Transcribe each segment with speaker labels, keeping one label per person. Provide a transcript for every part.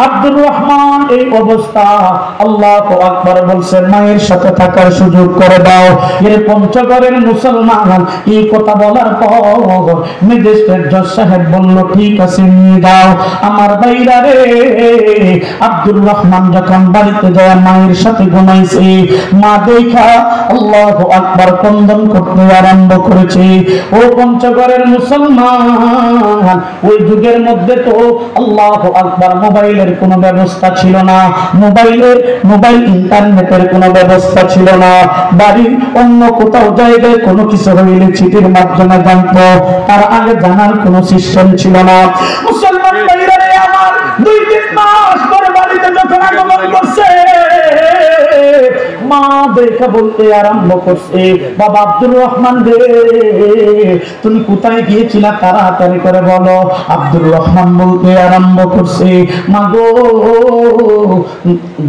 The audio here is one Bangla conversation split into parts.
Speaker 1: আব্দুর রহমান এই অবস্থা। আল্লাহু আকবার বলছেন, মায়ের সাথে থাকার সুযোগ করে দাও। এর পঞ্চগড়ের মুসলমান এই কথা বলার পর ম্যাজিস্ট্রেট জজ সাহেব বলল, ঠিক আছে নিয়ে যাও আমার বাইরা রে। আব্দুর রহমান যখন বাড়িতে যায় মায়ের সাথে ঘুমাইছে, মা দেখা আল্লাহু আকবার ক্রন্দন করতে আরম্ভ করেছে। ও পঞ্চগড়ের মুসলমান, ওই যুগের মধ্যে তো আল্লাহু আকবার মোবাইলের কোনো ব্যবস্থা ছিল না, মোবাইল ইন্টারনেটের কোনো ব্যবস্থা ছিল না। বাড়ির অন্য কোথাও জায়গায় কোনো কিছু হইলে চিঠির মাধ্যমে জানতো, তার আগে জানার কোনো সিস্টেম ছিল না। মুসলমান ভাইরা রে আমার, 2-3 মাস পরে বাড়িতে যখন আগমন করছে, মা দেখা বলতে আরম্ভ করছে, বাবা আব্দুর রহমান রে, তুমি কোথায় গিয়েছিলা তাড়াতাড়ি করে বলো। আব্দুর রহমান বলতে আরম্ভ করছে, মা গো,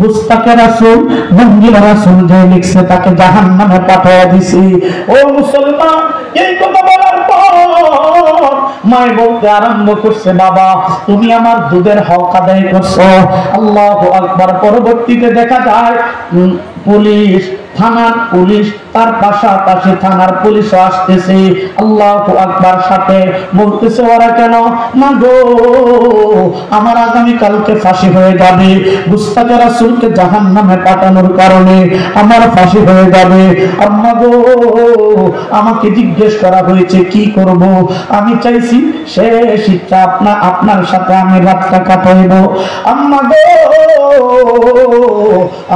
Speaker 1: গুস্তাখে রাসূল মঙ্গিলা রাসূল যে লিখছে তাকে জাহান্নামে পাঠিয়ে দিছি। ও মুসলমান, এই কথা বলার পর মায় বলতে আরম্ভ করছে, বাবা তুমি আমার দুধের হক আদায় করছো। আল্লাহু আকবার। পরবর্তীতে দেখা যায় পুলিশ, থানার পুলিশ, তার পাশাপাশি থানার পুলিশও আসতেছে। আল্লাহু আকবার। সাথে বলতেছে, ওরা কেন? মা গো, আমার আগামী কালকে ফাঁসি হয়ে যাবে, গুস্তাখে রাসূলকে জাহান্নামে পাঠানোর কারণে আমার ফাঁসি হয়ে যাবে। আম্মা গো, আমাকে জিজ্ঞেস করা হয়েছে কি করব, আমি চাইছি শেষ ইচ্ছা আপনার সাথে আমি রাতটা কাটাইব। আম্মা গো,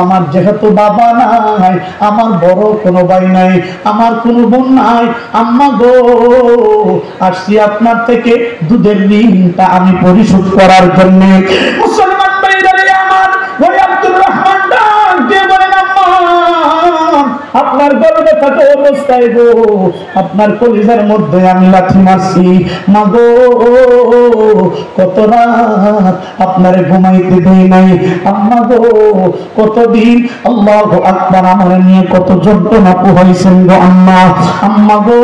Speaker 1: আমার যেহেতু বাবা নাই, আমার বড় কোনো ভাই নাই, আমার কোনো বোন নাই, আম্মা গো, আসছি আপনার থেকে দুধের ঋণটা আমি পরিশোধ করার জন্য। মুসলমান ভাইরা রে আমার, ওই আব্দুর রহমান ডাক দিয়ে বলেন, আম্মা আপনার গর্ভে থাকা অবস্থায় গো, আপনার কলিজার মধ্যে আমি লাথি মারছি। মা গো, কত রাত আপনারে ঘুমাইতে দেই নাই। আম্মা গো, কতদিন আল্লাহু আকবার আমার নিয়ে কত যন্ত্রণা পোহাইছেন গো আম্মা। আম্মা গো,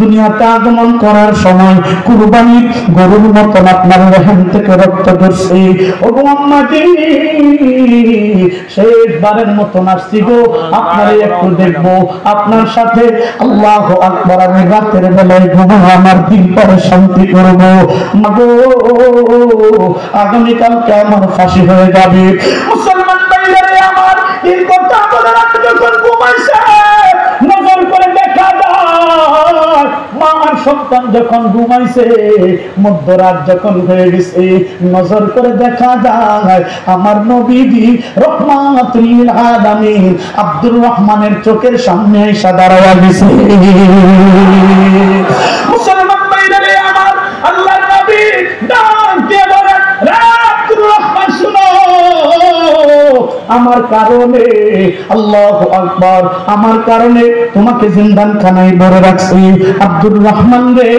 Speaker 1: দুনিয়াতে আগমন করার সময় কুরবানির গরুর মতন আপনার রেহেম থেকে রক্ত ধরছি। ও গো আম্মা জি, শেষবারের মতন আসছি গো, আপনারে একটু দেখবো, আপনার সাথে আল্লাহু আকবার আমি রাতের বেলায় ঘুমাবো, আমার দিন পরে শান্তি করবো। মা গো, আগামীকালকে আমার ফাঁসি হয়ে যাবে। মুসলমান ভাইরা রে আমার, এই কথা বলে রাতে যখন ঘুমাইছে, নজর করে দেখা যায় মা আর সন্তান যখন ঘুমাইছে, মধ্যরাত যখন হয়ে গেছে, নজর করে দেখা যায় আমার নবীজি রহমাতুল লিল আলামিন আব্দুর রহমানের চোখের সামনে এসে দাঁড়ায়া গেছে। মুসলমান ভাইরা রে আমার, আল্লাহর নবী ডাক দিয়ে বলেন, আব্দুর রহমান শুনো, আমার কারণে, আল্লাহু আকবার, আমার কারণে তোমাকে জিন্দানখানায় ভরে রাখছি। আব্দুর রহমান রে,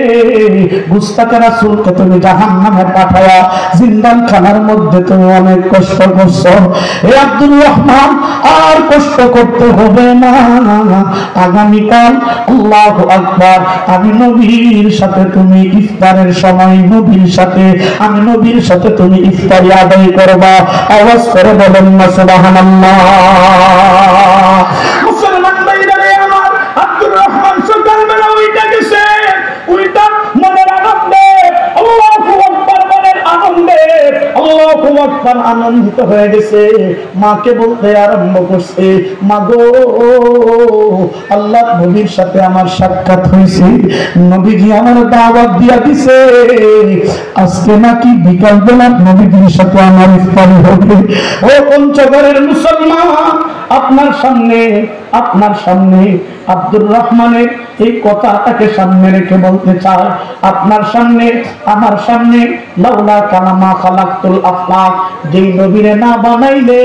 Speaker 1: গুস্তাখে রাসূলকে তুমি জাহান্নামে পাঠায়া জিন্দানখানার মধ্যে তুমি অনেক কষ্ট করছো। হে আব্দুর রহমান, আর কষ্ট করতে হবে না, আগামীকাল আল্লাহু আকবার আমি নবীর সাথে তুমি ইফতারের সময় আমি নবীর সাথে তুমি ইফতারি আদায় করবা। আওয়াজ করে বলেন না সুবহানাল্লাহ। মুসলমান ভাইরা রে আমার, আব্দুর রহমান সকালবেলা উইটা গেছে, উইটা মনের আনন্দে আল্লাহু আকবার, মনের আনন্দে আল্লাহু আকবার আনন্দিত হয়ে গেছে। মাকে বলতে আরম্ভ করছে, মা গো, আল্লাহ নবীর সাথে আমার সাক্ষাৎ হয়েছে, নবীজি আমার দাওয়াত দিয়া দিছে, আজকে নাকি বিকাল বেলা নবীজির সাথে আমার ইফতারি হবে। ও পঞ্চগড়ের মুসলমান, আপনার সামনে আব্দুর রহমানের এই কথাটাকে সামনে রেখে বলতে চাই, আপনার সামনে আমার সামনে লাউলা কালামা খালাকতুল আফলাক, যেই নবীরে না বানাইলে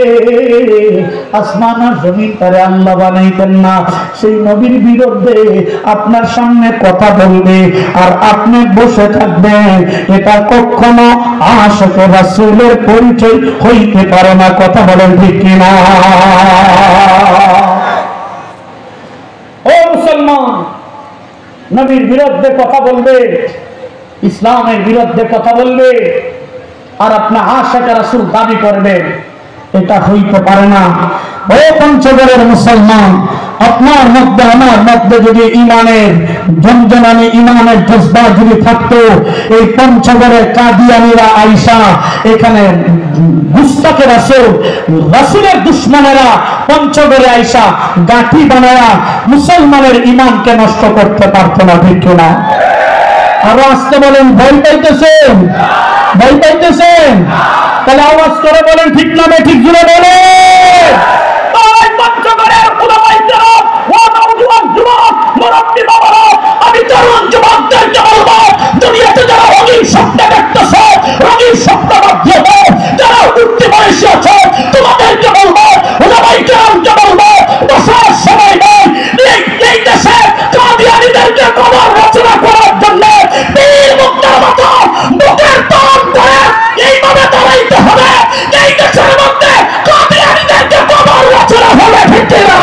Speaker 1: আসমান আর জমিন তারে আল্লাহ বানাইতেন না, সেই নবীর বিরুদ্ধে আপনার সামনে কথা বলবে আর আপনি বসে থাকবেন, এটা কখনো আশিকে রাসূলের পরিচয় হইতে পারে না। কথা বলেন ঠিক কিনা? ও মুসলমান, নবীর বিরুদ্ধে কথা বলবে, ইসলামের বিরুদ্ধে কথা বলবে, আর আপনি আশিক রাসূল দাবি করবেন, এটা হইতে পারে না। ও পঞ্চগড়ের মুসলমান, আপনার মধ্যে আমার মধ্যে যদি ইমানের জমজমানি ইমানের জজবা যদি থাকতো, এই পঞ্চগড়ে কাদিয়ানীরা আইসা এখানে মুস্তাকে রাসূল রাসূলের দুশমনেরা পঞ্চগড়ে আইসা গাঁঠি বানায়া মুসলমানের ইমানকে নষ্ট করতে পারতো না, ঠিক না? আরো আসতে বলেন, ভয় পাইতেছেন? ভয় পাইতেছেন? তাহলে আওয়াজ করে বলেন ঠিক না ঠিক জুড়ে বলেন। পঞ্চগড়ের উলামায়ে কেরাম, ও নওজোয়ান যুবক, মুরব্বি বাবারা, আমি তরুণ যুবকদেরকে বলবো, দুনিয়াতে যারা রঙিন স্বপ্ন দেখতেছ, রঙিন স্বপ্নবদ্ধ যারা উঠতি বয়সী আছো, তোমাদেরকে বলবো, উলামায়ে কেরামকে বলবো, বসার সময় নেই। এই দেশে কাদিয়ানীদেরকে কবর রচনা করার জন্য পীর মুক্তার মতো বুকের টান করে এইভাবে দাঁড়াইতে হবে। এই দেশের মধ্যে কাদিয়ানীদেরকে কবর রচনা হবে, ঠিক না?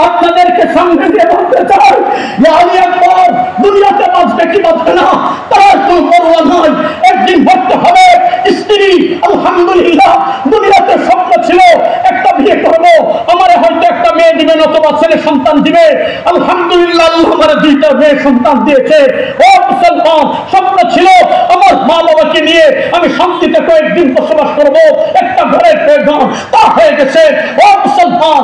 Speaker 1: আপনাদেরকে সঙ্গে দিয়ে বলতে চাই, দুনিয়াতে বাঁচবে কি বাঁচবে না তার কোন পরোয়া নয়। একদিন মরতে হবে। স্ত্রী আলহামদুলিল্লাহ দুনিয়াতে স্বপ্ন ছিল একটা বিয়ে করবো, আমার হয়তো একটা মেয়ে দিবেন অথবা ছেলে সন্তান দিবে। আলহামদুলিল্লাহ আল্লাহ আমার দুইটা মেয়ে সন্তান দিয়েছে। ও মুসলমান, স্বপ্ন ছিল আমার মা বাবাকে নিয়ে আমি শান্তিতে কয়েকদিন বসবাস করবো, একটা ঘরের প্রয়োজন, তা হয়ে গেছে। ও মুসলমান,